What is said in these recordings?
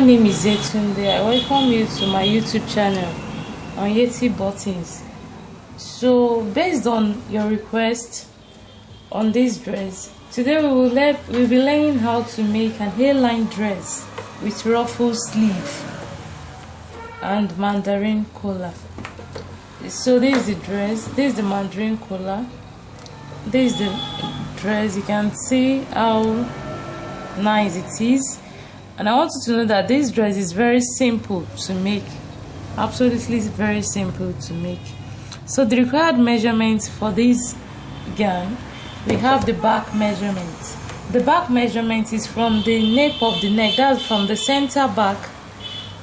name is Yetunde. I welcome you to my YouTube channel on Yeti Buttons. So based on your request on this dress, today we'll be learning how to make an hairline dress with ruffle sleeve and mandarin collar. So this is the dress, this is the mandarin collar, this is the dress. You can see how nice it is. And I want you to know that this dress is very simple to make, absolutely very simple to make. So the required measurements for this gown, we have the back measurement. The back measurement is from the nape of the neck, that's from the center back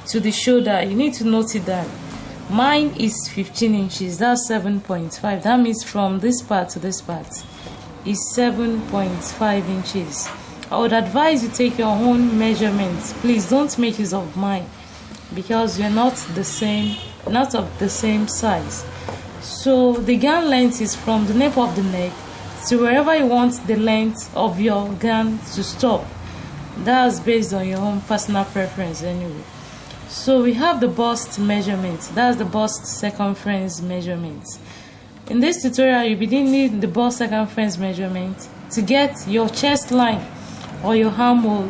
to the shoulder. You need to note it down. Mine is 15 inches, that's 7.5. That means from this part to this part is 7.5 inches. I would advise you take your own measurements. Please don't make use of mine because you're not of the same size. So the gown length is from the nape of the neck to wherever you want the length of your gown to stop. That's based on your own personal preference anyway. So we have the bust measurement. That's the bust circumference measurement. In this tutorial, you'll be needing the bust circumference measurement to get your chest line or your armhole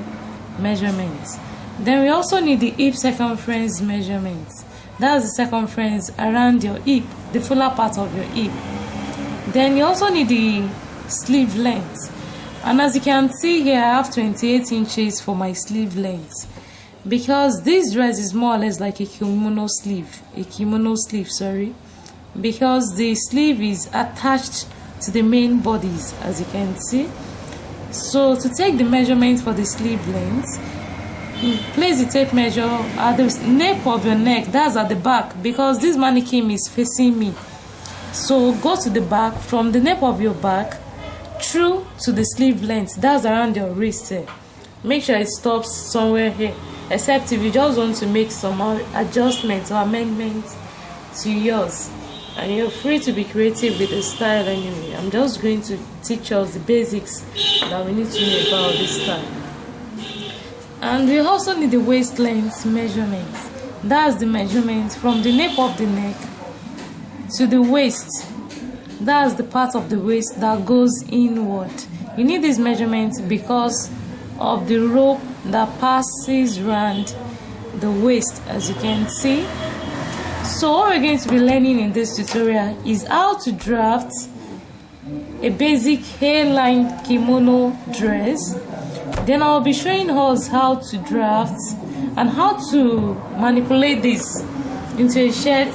measurements. Then we also need the hip circumference measurements. That's the circumference around your hip, the fuller part of your hip. Then you also need the sleeve length. And as you can see here, I have 28 inches for my sleeve length, because this dress is more or less like a kimono sleeve, because the sleeve is attached to the main bodies, as you can see. So to take the measurement for the sleeve length, place the tape measure at the nape of your neck, that's at the back, because this mannequin is facing me. So go to the back, from the nape of your back through to the sleeve length, that's around your wrist here. Make sure it stops somewhere here, except if you just want to make some adjustments or amendments to yours, and you're free to be creative with the style anyway. I'm just going to teach us the basics that we need to know about this style. And we also need the waist length measurement. That's the measurement from the nape of the neck to the waist. That's the part of the waist that goes inward. You need this measurement because of the rope that passes around the waist, as you can see. So what we're going to be learning in this tutorial is how to draft a basic hairline kimono dress. Then I'll be showing us how to draft and how to manipulate this into a shirt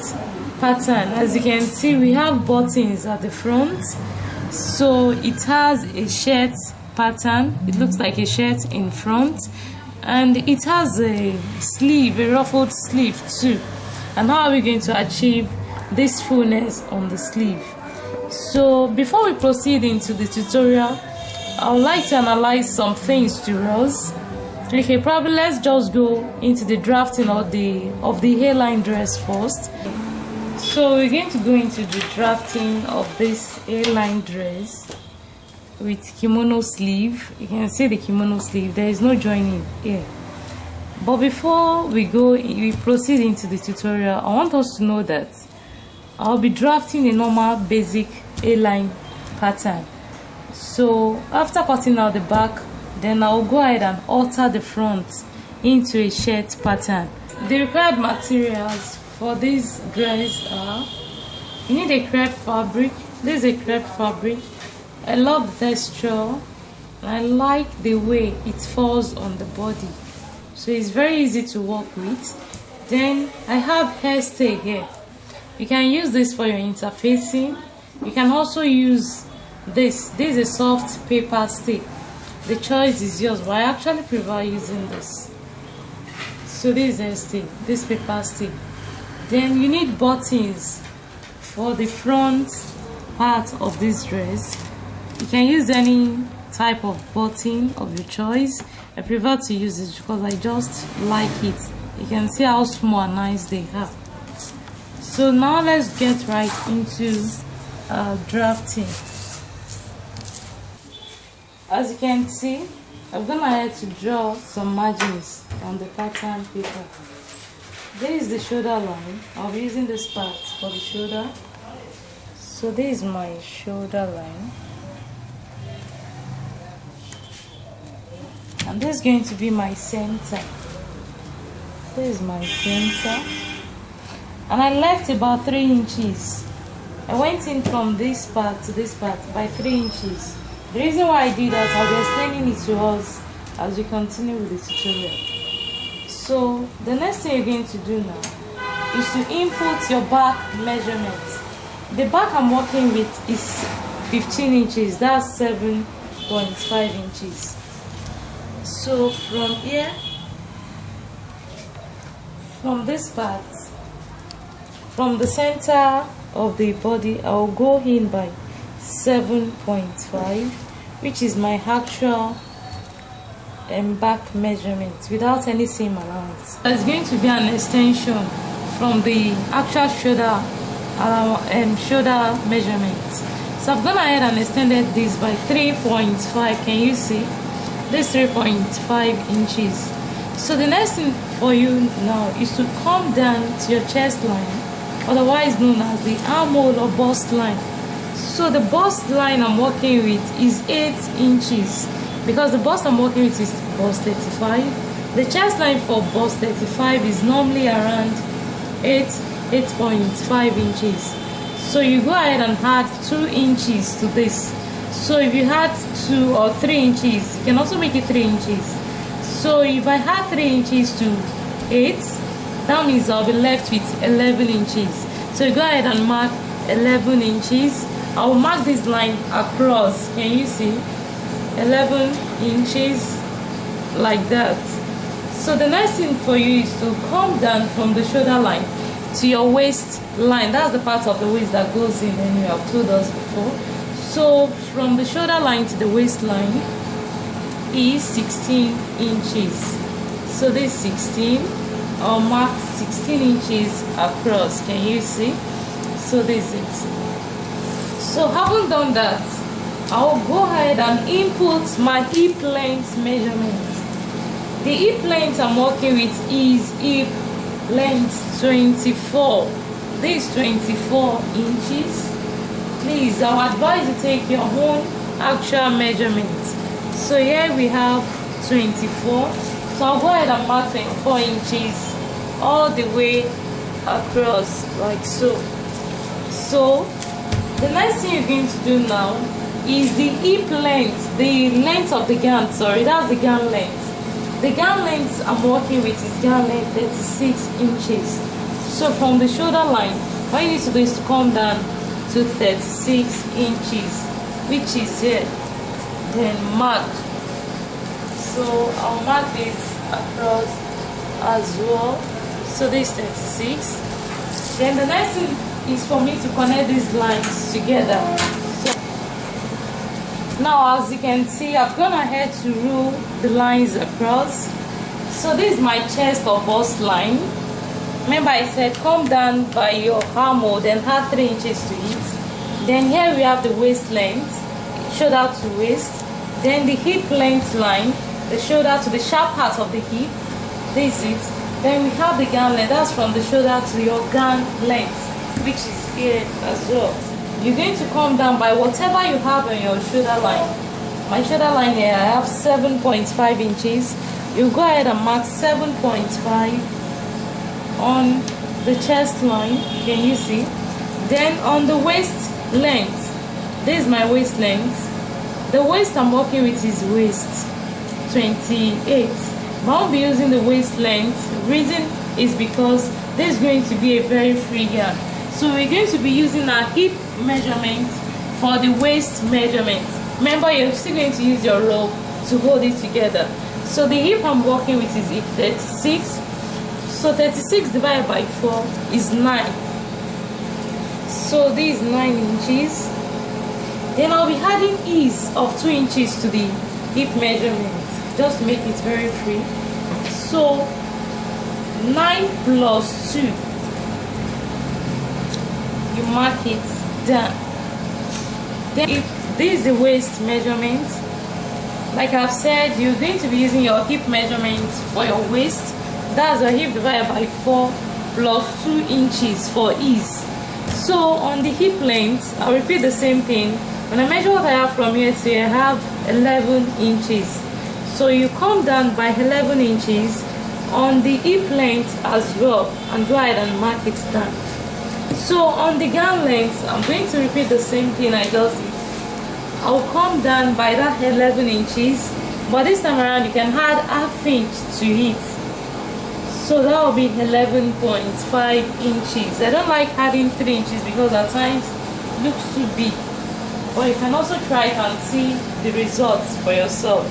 pattern. As you can see, we have buttons at the front, so it has a shirt pattern. It looks like a shirt in front, and it has a sleeve, a ruffled sleeve too. And how are we going to achieve this fullness on the sleeve? So before we proceed into the tutorial, I would like to analyze some things to us. Okay, probably let's just go into the drafting of the hairline dress first. So we're going to go into the drafting of this hairline dress with kimono sleeve. You can see the kimono sleeve, there is no joining here. But before we proceed into the tutorial, I want us to know that I'll be drafting a normal basic A-line pattern. So after cutting out the back, then I'll go ahead and alter the front into a shirt pattern. The required materials for this dress are: you need a crepe fabric. This is a crepe fabric. I love the texture. I like the way it falls on the body, so it's very easy to work with. Then I have hairstay here. You can use this for your interfacing. You can also use this is a soft paper stay. The choice is yours, but I actually prefer using this. So this is hairstay, this paper stay. Then you need buttons for the front part of this dress. You can use any type of button of your choice. I prefer to use this because I just like it. You can see how small and nice they are. So now let's get right into drafting. As you can see, I'm gonna have to draw some margins on the pattern paper. This is the shoulder line. I'll be using this part for the shoulder. So this is my shoulder line. And this is going to be my center. This is my center. And I left about 3 inches. I went in from this part to this part by 3 inches. The reason why I did that, I'll be explaining it to us as we continue with the tutorial. So the next thing you're going to do now is to input your back measurements. The back I'm working with is 15 inches, that's 7.5 inches. So from here, from this part, from the center of the body, I'll go in by 7.5, which is my actual back measurement without any seam allowance. There's going to be an extension from the actual shoulder measurement. So I've gone ahead and extended this by 3.5. Can you see? This 3.5 inches. So the next thing for you now is to come down to your chest line, otherwise known as the armhole or bust line. So the bust line I'm working with is 8 inches because the bust I'm working with is bust 35. The chest line for bust 35 is normally around 8.5 inches. So you go ahead and add 2 inches to this. So if you had 2 or 3 inches, you can also make it 3 inches. So if I add 3 inches to 8, that means I'll be left with 11 inches. So you go ahead and mark 11 inches. I will mark this line across. Can you see? 11 inches like that. So the next thing for you is to come down from the shoulder line to your waist line. That's the part of the waist that goes in, and you have told us before. So from the shoulder line to the waistline is 16 inches. So this 16, I'll mark 16 inches across. Can you see? So this is it. So having done that, I'll go ahead and input my hip length measurement. The hip length I'm working with is hip length 24. This is 24 inches. Please, I would advise you take your own actual measurement. So here we have 24. So I'll go ahead and mark 24 inches all the way across, like so. So the next thing you're going to do now is the hip length, the length of the gown. Sorry, that's the gown length. The gown length I'm working with is gown length 36 inches. So from the shoulder line, what you need to do is to come down to 36 inches, which is here. Then mark. So I'll mark this across as well. So this 36. Then the next thing is for me to connect these lines together. So now, as you can see, I've gone ahead to rule the lines across. So this is my chest or bust line. Remember I said come down by your armhole, then add 3 inches to it. Then here we have the waist length, shoulder to waist. Then the hip length line, the shoulder to the sharp part of the hip. This is it. Then we have the gown length, that's from the shoulder to your gown length, which is here as well. You're going to come down by whatever you have on your shoulder line. My shoulder line here, I have 7.5 inches. You go ahead and mark 7.5 on the chest line. Can you see? Then on the waist length, this is my waist length. The waist I'm working with is waist 28. But I'll be using the waist length. The reason is because this is going to be a very free gown. So we're going to be using our hip measurements for the waist measurement. Remember, you're still going to use your rope to hold it together. So the hip I'm working with is 36. So 36 divided by 4 is 9. So this is 9 inches. Then I'll be adding ease of 2 inches to the hip measurement, just to make it very free. So 9 plus 2. You mark it down. Then if this is the waist measurement, Like I've said, you're going to be using your hip measurement for your waist. That's your hip divided by 4 plus 2 inches for ease. So on the hip length, I'll repeat the same thing. When I measure what I have from here to here, I have 11 inches. So you come down by 11 inches on the hip length as well, and go ahead and mark it down. So on the gown length, I'm going to repeat the same thing I just did. I'll come down by that 11 inches, but this time around you can add half inch to it. So that will be 11.5 inches. I don't like adding 3 inches because at times it looks too big. But you can also try it and see the results for yourself.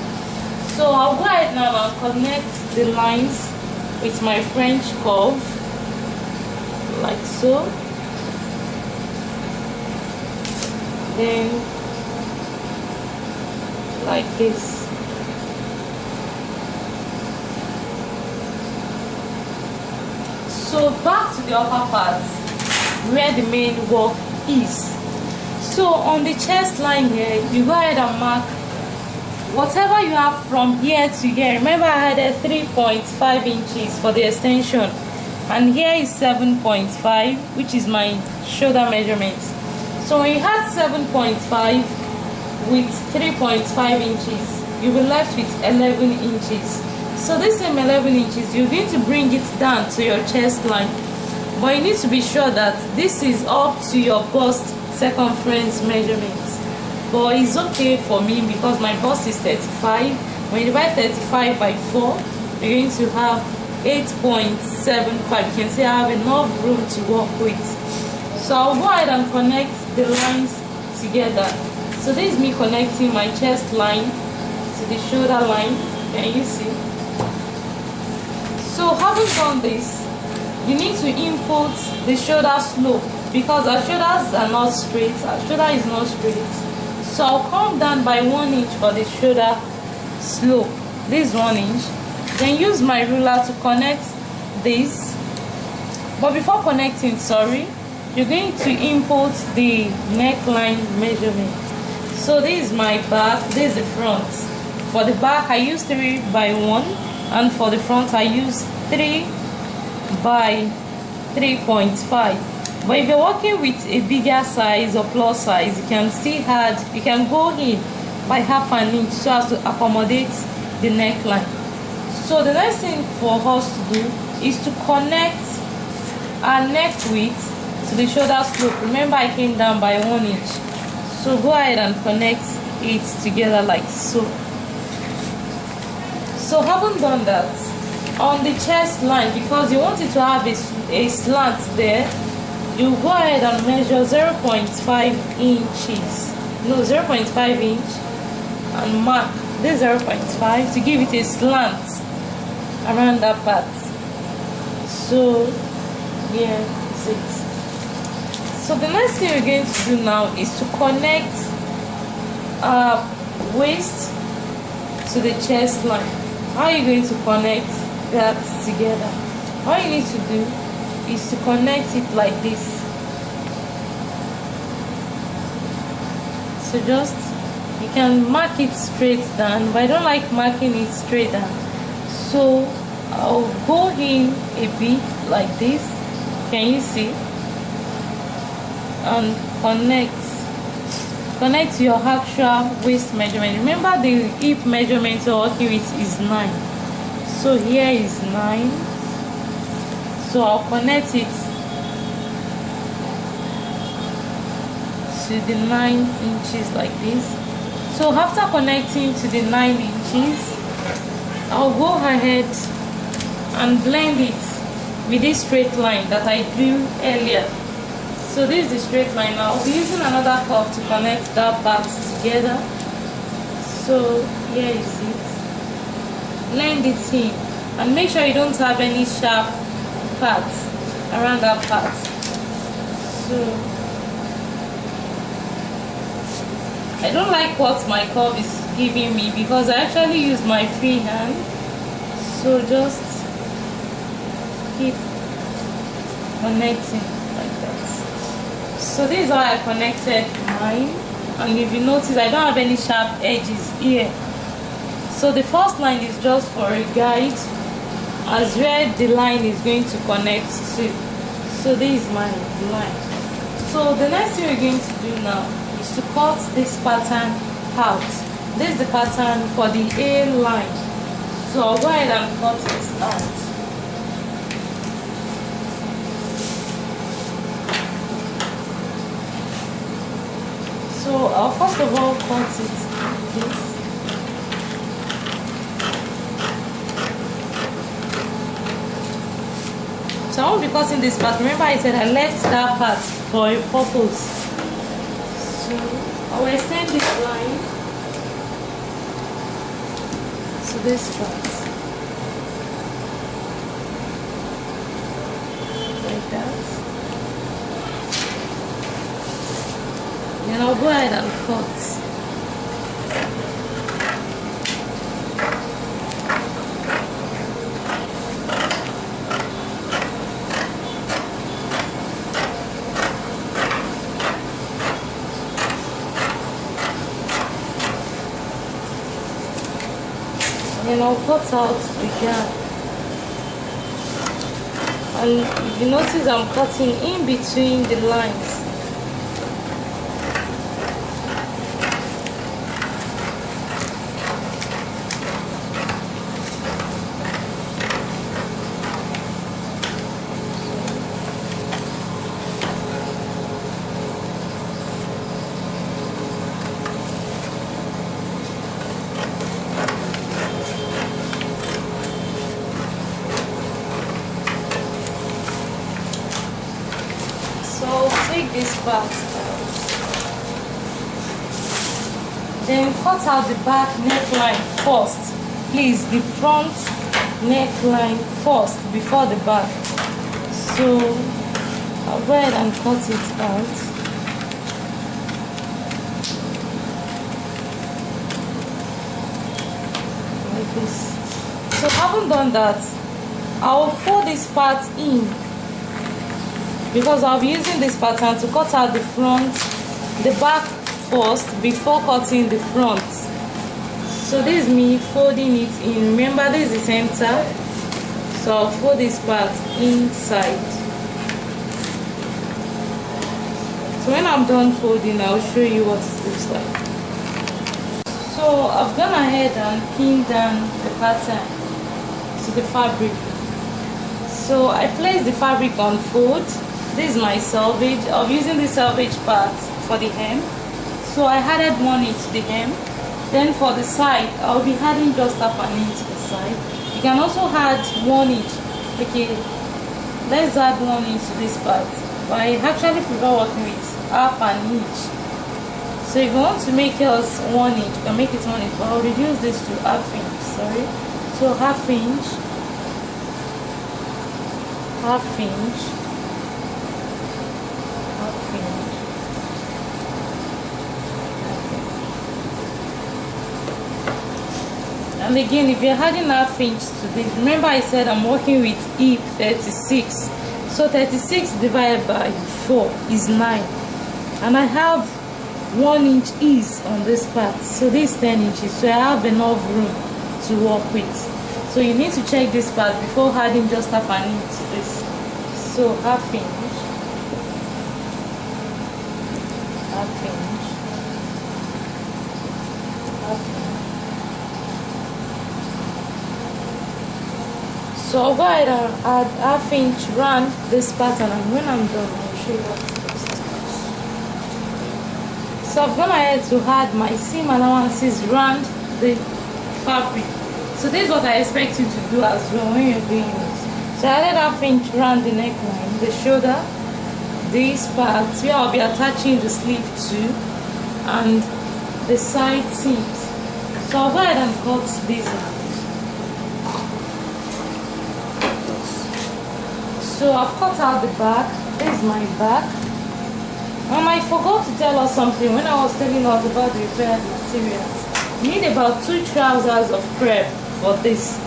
So I'll go ahead now and connect the lines with my French curve, like so. Then like this. So back to the upper part where the main work is. So on the chest line here, you go ahead and mark whatever you have from here to here. Remember I had a 3.5 inches for the extension, and here is 7.5, which is my shoulder measurement. So when you had 7.5 with 3.5 inches, you'll be left with 11 inches. So this same 11 inches, you're going to bring it down to your chest line, but you need to be sure that this is up to your bust circumference measurements. But it's okay for me because my bust is 35. When you divide 35 by 4, you're going to have 8.75. You can see I have enough room to work with. So I'll go ahead and connect the lines together. So this is me connecting my chest line to the shoulder line. Can you see? So having done this, you need to input the shoulder slope because our shoulders are not straight. Our shoulder is not straight. So I'll come down by 1 inch for the shoulder slope. This is 1 inch. Then use my ruler to connect this. But before connecting, you're going to input the neckline measurement. So this is my back, this is the front. For the back, I use 3 by 1, and for the front, I use 3 by 3.5. But if you're working with a bigger size or plus size, you can still add, you can go in by half an inch so as to accommodate the neckline. So the next thing for us to do is to connect our neck width to the shoulder slope. Remember I came down by 1 inch. So go ahead and connect it together like so. So having done that, on the chest line, because you want it to have a slant there, you go ahead and measure 0.5 inches. No, 0.5 inch, and mark this 0.5 to give it a slant around that part. So here is it. So the next thing we're going to do now is to connect our waist to the chest line. How are you going to connect that together? All you need to do is to connect it like this. So just, you can mark it straight down, but I don't like marking it straight down. So I'll go in a bit like this. Can you see? And connect your actual waist measurement. Remember the hip measurement you're working with is 9. So here is 9. So I'll connect it to the 9 inches like this. So after connecting to the 9 inches, I'll go ahead and blend it with this straight line that I drew earlier. So this is the straight line. Now I'll be using another curve to connect that part together. So here is it. Blend it in and make sure you don't have any sharp parts around that part. So I don't like what my curve is giving me because I actually use my free hand. So just keep connecting like that. So this is how I connected mine, and if you notice I don't have any sharp edges here. So the first line is just for a guide as where the line is going to connect to. So this is my line. So the next thing we're going to do now is to cut this pattern out. This is the pattern for the A line. So I'll go ahead and cut it out. So I'll first of all cut it like this. So I won't be cutting this part. Remember I said I left that part for a purpose. So I will extend this line to this part. Like that. Then I'll go ahead and cut. And I'll cut out the gap. And if you notice, I'm cutting in between the lines. Take this part out. Then cut out the back neckline first. Please, the front neckline first before the back. So I'll go ahead and cut it out. Like this. So having done that, I'll fold this part in, because I'll be using this pattern to cut out the front, the back first before cutting the front. So this is me folding it in. Remember, this is the center, so I'll fold this part inside. So when I'm done folding, I'll show you what it looks like. So I've gone ahead and pinned down the pattern to the fabric. So I place the fabric on fold. This is my selvage. I'll be using the selvage part for the hem. So I added 1 inch to the hem. Then for the side, I'll be adding just half an inch to the side. You can also add 1 inch. Okay, let's add 1 inch to this part. But I actually prefer working with half an inch. So if you want to make yours 1 inch, you can make it 1 inch. But I'll reduce this to half inch. Sorry. So half inch. Half inch. And again, if you're adding half inch to this, remember I said I'm working with hip 36. So 36 divided by 4 is 9. And I have 1 inch ease on this part. So this is 10 inches. So I have enough room to work with. So you need to check this part before adding just half an inch to this. So half inch. Half inch. Half inch. So I'll go ahead and add half inch round this pattern, and when I'm done, I'll show you what it looks like. So I've gone ahead to add my seam allowances round the fabric. So this is what I expect you to do as well when you're doing it. So I added half inch round the neckline, the shoulder, these parts where I'll be attaching the sleeve to, and the side seams. So I'll go ahead and cut these out. So I've cut out the back. This is my back. And I forgot to tell us something when I was telling us about the repaired materials. You need about 2 trousers of crepe for this.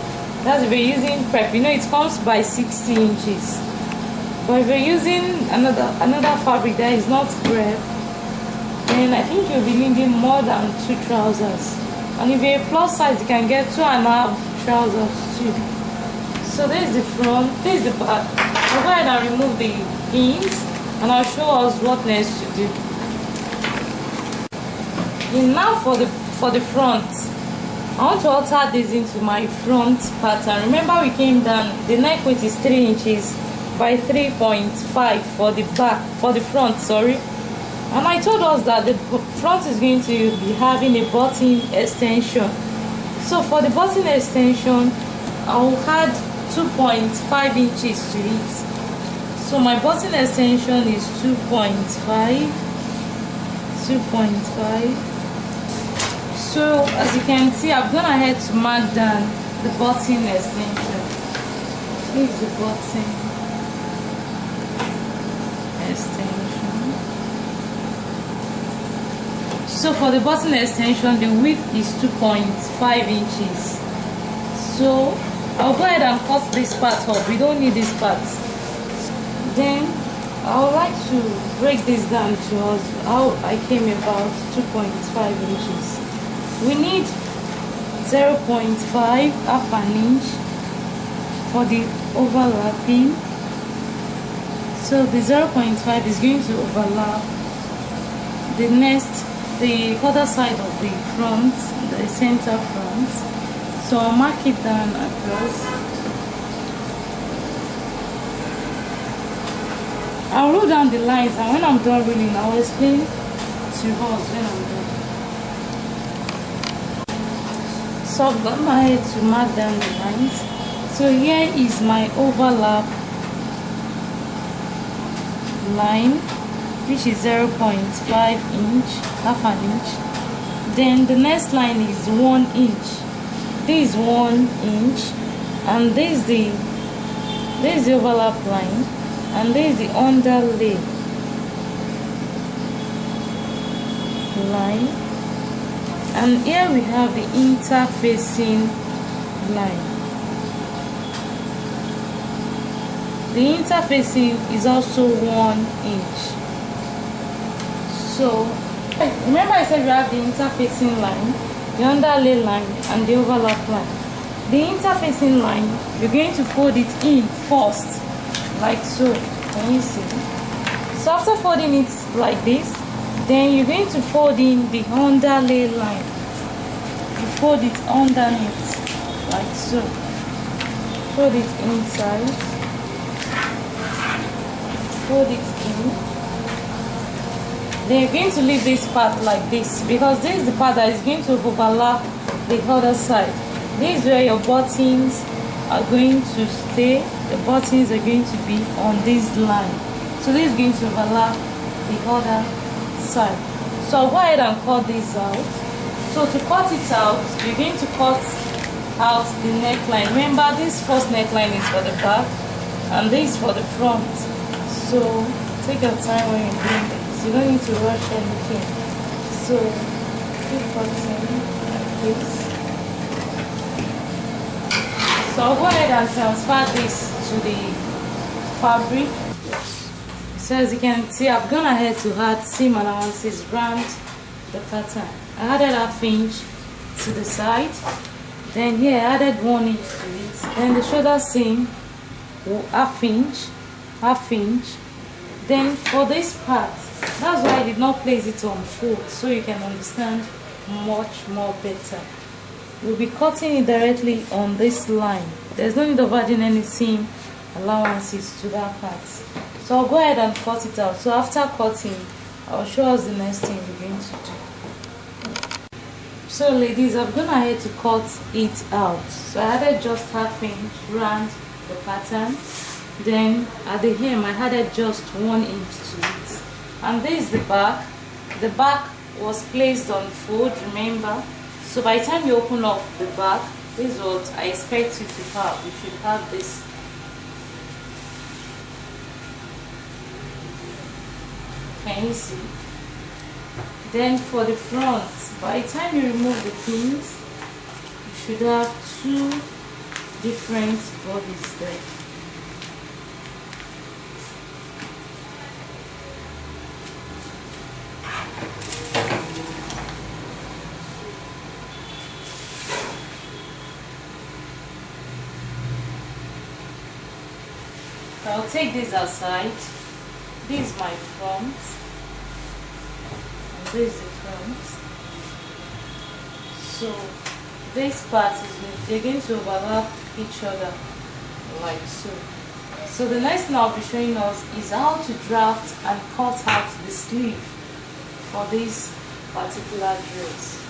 That's if you're using crepe. You know it comes by 60 inches. But if you're using another fabric that is not crepe, then I think you'll be needing more than 2 trousers. And if you're a plus size, you can get 2.5 trousers too. So there's the front, there's the back. I'll go ahead and remove the pins and I'll show us what next to do. And now for the front, I want to alter this into my front pattern. Remember we came down, the neck width is 3 inches by 3.5 for the back, for the front, sorry. And I told us that the front is going to be having a button extension. So for the button extension, I will add 2.5 inches to it. So my button extension is 2.5. So as you can see, I've gone ahead to mark down the button extension. Here's the button extension. So for the button extension, the width is 2.5 inches. So I'll go ahead and cut this part off. We don't need this part. Then I would like to break this down to us how I came about 2.5 inches. We need 0.5, half an inch for the overlapping. So the 0.5 is going to overlap the other side of the front, the center front. So I'll mark it down across. I'll roll down the lines, and when I'm done rolling, I'll explain to us when I'm done. So I've got my head to mark down the lines. So here is my overlap line, which is 0.5 inch, half an inch. Then the next line is 1 inch. This is 1 inch, and this is the overlap line, and this is the underlay line. And here we have the interfacing line. The interfacing is also 1 inch. So remember I said we have the interfacing line, the underlay line, and the overlap line. The interfacing line, you're going to fold it in first, like so. Can you see? So after folding it like this, then you're going to fold in the underlay line. You fold it underneath, like so. Fold it inside. Fold it in. Then you're going to leave this part like this, because this is the part that is going to overlap the other side. This is where your buttons are going to stay. The buttons are going to be on this line. So this is going to overlap the other side. So I'll go ahead and cut this out. So to cut it out, you're going to cut out the neckline. Remember, this first neckline is for the back and this for the front. So take your time when you're doing this. You don't need to rush anything. So keep cutting like this. So I'll go ahead and transfer this to the fabric. So as you can see, I've gone ahead to add seam allowances around the pattern. I added half inch to the side. Then here I added 1 inch to it. Then the shoulder seam, half inch. Then for this part, that's why I did not place it on fold, so you can understand much more better. We'll be cutting it directly on this line. There's no need of adding any seam allowances to that part. So I'll go ahead and cut it out. So after cutting, I'll show us the next thing we're going to do. So ladies, I've gone ahead to cut it out. So I added just half inch around the pattern. Then at the hem, I added just 1 inch to it. And this is the back. The back was placed on fold, remember. So by the time you open up the back, this is what I expect you to have. You should have this. Can you see? Then for the front, by the time you remove the pins, you should have 2 different bodies there. I'll take this aside. This is my front, and this is the front. So this part is they're going to overlap each other like so. So the next thing I'll be showing us is how to draft and cut out the sleeve for this particular dress.